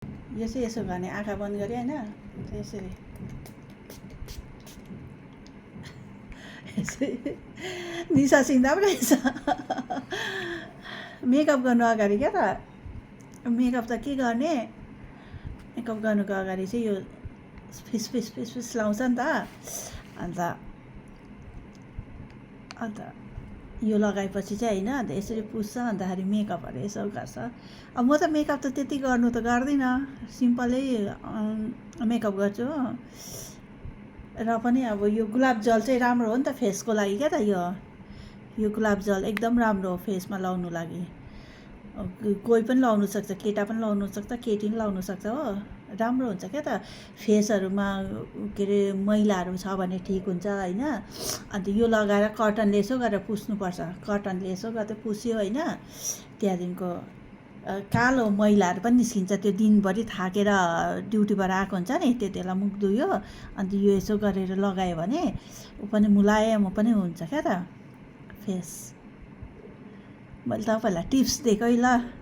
यो चाहिँ यसो गर्ने आँखा बन्द गरे होइन यसरी निसा सिंहदा पनि रहेछ मेकअप गर्नु अगाडि क्या त मेकअप त के गर्ने मेकअप गर्नुको अगाडि चाहिँ यो फिस फिस फिस फिस लाउँछ नि त अन्त यो लगाएपछि चाहिँ होइन अन्त यसरी पुस्छ अन्तखेरि मेकअपहरू यसो गर्छ अब म त मेकअप त त्यति गर्नु त गर्दिनँ सिम्पलै मेकअप गर्छु र पनि अब यो गुलाब जल चाहिँ राम्रो हो नि त फेसको लागि क्या त यो गुलाब जल एकदम राम्रो हो फेसमा लाउनु लागि कोही पनि लाउनु सक्छ केटा पनि लाउनु सक्छ केटी पनि लाउनु सक्छ हो राम्रो हुन्छ क्या त फेसहरूमा के अरे मैलाहरू छ भने ठिक हुन्छ होइन अन्त यो लगाएर कटनले यसो गरेर पुस्नुपर्छ कटनले यसो गर्दै पुस्यो होइन त्यहाँदेखिको कालो मैलाहरू पनि निस्किन्छ त्यो दिनभरि थाकेर ड्युटीबाट आएको हुन्छ नि त्यति बेला मुख धुयो अन्त यो यसो गरेर लगायो भने ऊ पनि मुलायम पनि हुन्छ क्या त फेस मैले तपाईँहरूलाई टिप्स दिएको है ल